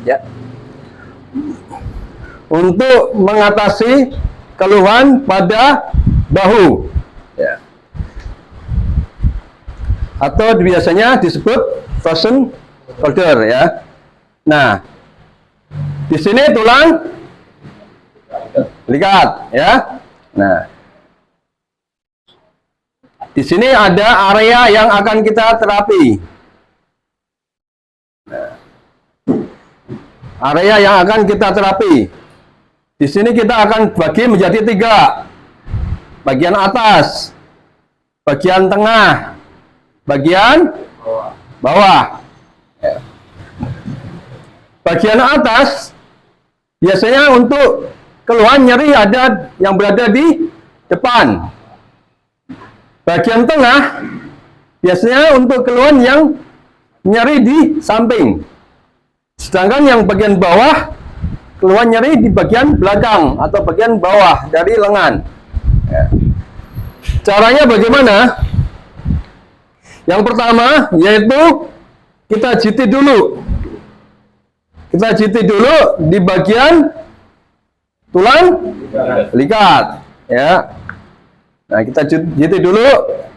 ya. Untuk mengatasi keluhan pada bahu, ya. Atau biasanya disebut frozen shoulder, ya. Nah, di sini tulang likat, ya. Nah, di sini ada area yang akan kita terapi. Nah, area yang akan kita terapi. Di sini kita akan bagi menjadi 3. Bagian atas, bagian tengah, bagian bawah. Bagian atas biasanya untuk keluhan nyeri ada yang berada di depan. Bagian tengah biasanya untuk keluhan yang nyeri di samping. Sedangkan yang bagian bawah keluhan nyeri di bagian belakang atau bagian bawah dari lengan. Caranya bagaimana? Yang pertama yaitu kita jiti dulu. Kita jiti dulu di bagian tulang likat, ya. Nah, kita jiti dulu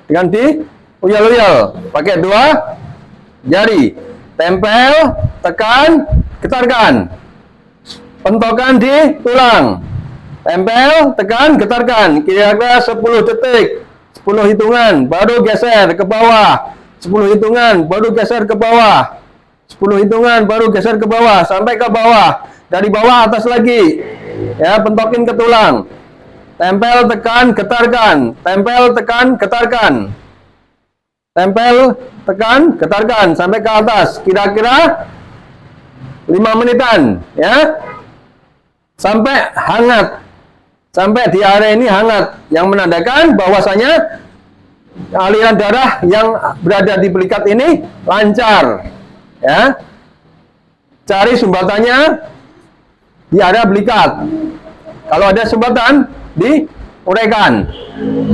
dengan di uyal-uyal pakai 2 jari, tempel, tekan, getarkan, pentokan di tulang, tempel, tekan, getarkan, kira-kira 10 detik, 10 hitungan, baru geser ke bawah, 10 hitungan, baru geser ke bawah, 10 hitungan, baru geser ke bawah, sampai ke bawah, dari bawah atas lagi, ya, pentokin ke tulang. Tempel, tekan, getarkan. Tempel, tekan, getarkan. Tempel, tekan, getarkan. Sampai ke atas. Kira-kira 5 menitan. Ya. Sampai hangat. Sampai di area ini hangat. Yang menandakan bahwasanya aliran darah yang berada di belikat ini lancar. Ya. Cari sumbatannya di area belikat. Kalau ada sumbatan, diuraikan.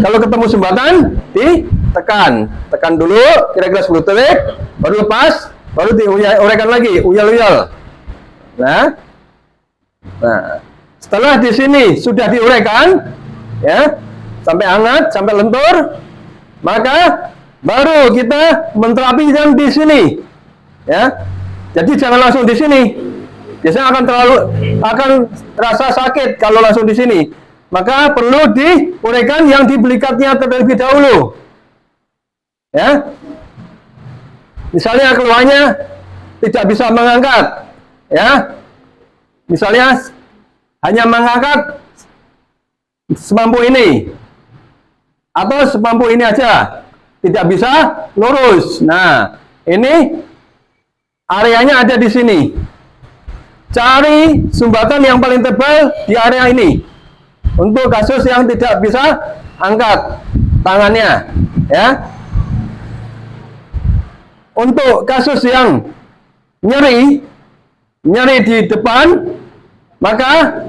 Kalau ketemu sumbatan, ditekan. Tekan dulu, kira-kira 10 detik, baru lepas, baru diuraikan lagi, uyal-uyal. Nah, setelah di sini sudah diuraikan, ya, sampai hangat, sampai lentur, maka baru kita menterapi yang di sini, ya. Jadi jangan langsung di sini. Biasanya akan terasa sakit kalau langsung di sini. Maka perlu diuraikan yang di belikatnya terlebih dahulu. Ya. Misalnya keluhannya tidak bisa mengangkat, ya. Misalnya hanya mengangkat semampu ini atau semampu ini aja, tidak bisa lurus. Nah, ini areanya ada di sini. Cari sumbatan yang paling tebal di area ini. Untuk kasus yang tidak bisa angkat tangannya, ya. Untuk kasus yang nyeri di depan, maka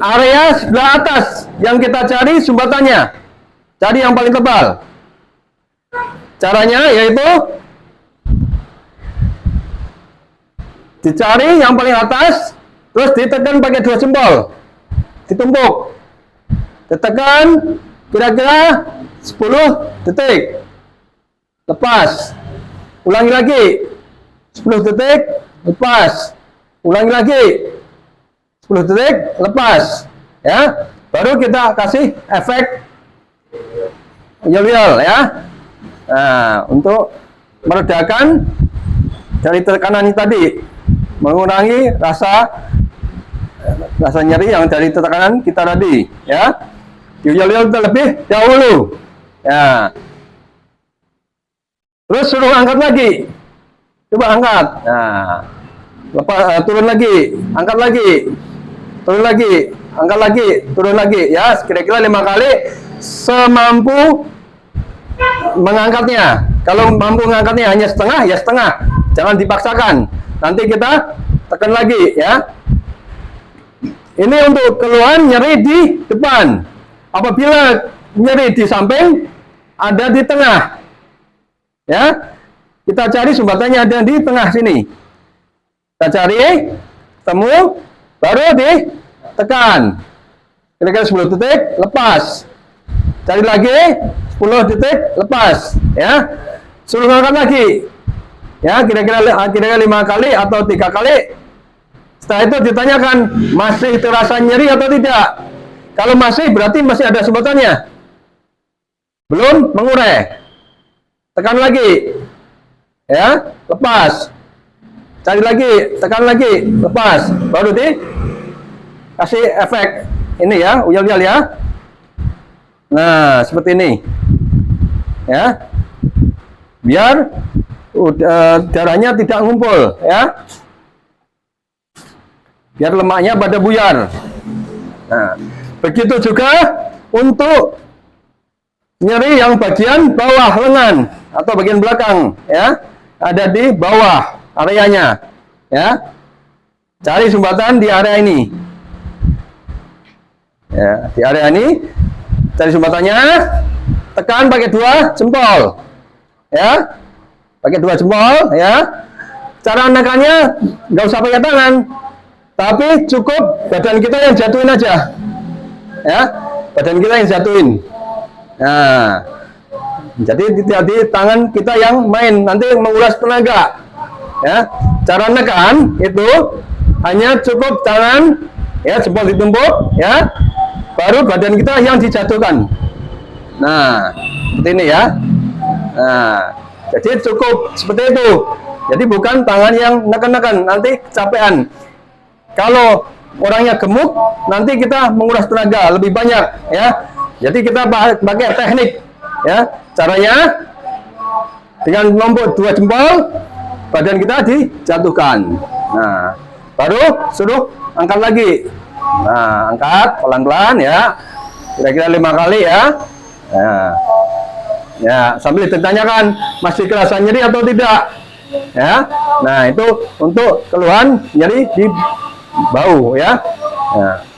area sebelah atas yang kita cari sumbatannya. Cari yang paling tebal. Caranya yaitu dicari yang paling atas, terus ditekan pakai 2 jempol. Ditumpuk, ditekan kira-kira 10 detik, lepas, ulangi lagi 10 detik, lepas, ulangi lagi 10 detik, lepas, ya. Baru kita kasih efek uyal-uyal, ya. Nah, untuk meredakan dari tekanan tadi, mengurangi rasa nyeri yang dari tekanan kita tadi, ya. Uyal-uyal terlebih dahulu, ya. Terus suruh angkat lagi, coba angkat. Nah, lepas, turun lagi, angkat lagi, turun lagi, angkat lagi, turun lagi, ya. Kira-kira 5 kali semampu mengangkatnya. Kalau mampu mengangkatnya hanya setengah, ya setengah. Jangan dipaksakan. Nanti kita tekan lagi, ya. Ini untuk keluhan nyeri di depan. Apabila nyeri di samping, ada di tengah, ya. Kita cari sumbatannya ada di tengah sini. Kita cari, temu, baru ditekan. Kira-kira 10 detik, lepas. Cari lagi, 10 detik, lepas. Ya, suruh ngangkat lagi. Ya, kira-kira 5 kali atau 3 kali. Setelah itu ditanyakan, masih terasa nyeri atau tidak? Kalau masih, berarti masih ada sebutannya. Belum, mengurai. Tekan lagi. Ya, lepas. Cari lagi, tekan lagi, lepas. Baru kasih efek ini ya, uyal-uyal ya. Nah, seperti ini. Ya. Biar darahnya tidak ngumpul ya. Biar lemaknya pada buyar. Nah, begitu juga untuk nyeri yang bagian bawah lengan atau bagian belakang ya, ada di bawah areanya ya. Cari sumbatan di area ini ya, di area ini cari sumbatannya, tekan pakai 2 jempol ya, pakai 2 jempol ya. Cara menekannya nggak usah pakai tangan, tapi cukup badan kita yang jatuhin aja ya, badan kita yang jatuhin. Nah, jadi tidak tangan kita yang main, nanti menguras tenaga ya. Cara menekan itu hanya cukup tangan ya, jempol ditumpuk ya, baru badan kita yang dijatuhkan. Nah, seperti ini ya. Nah, jadi cukup seperti itu. Jadi bukan tangan yang neken-neken, nanti kecapean. Kalau orangnya gemuk, nanti kita menguras tenaga lebih banyak ya. Jadi kita pakai teknik ya. Caranya dengan nombor 2 jempol, badan kita dijatuhkan. Nah, baru suruh angkat lagi. Nah, angkat pelan-pelan ya. Kira-kira 5 kali ya. Nah, ya, sambil ditanyakan masih kerasa nyeri atau tidak. Ya. Nah, itu untuk keluhan nyeri di bahu ya. Nah.